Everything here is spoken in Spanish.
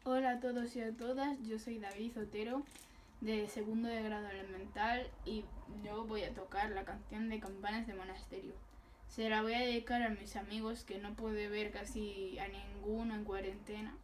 Hola a todos y a todas, yo soy David Otero de segundo de grado elemental y yo voy a tocar la canción de Campanas de Monasterio. Se la voy a dedicar a mis amigos que no pude ver casi a ninguno en cuarentena.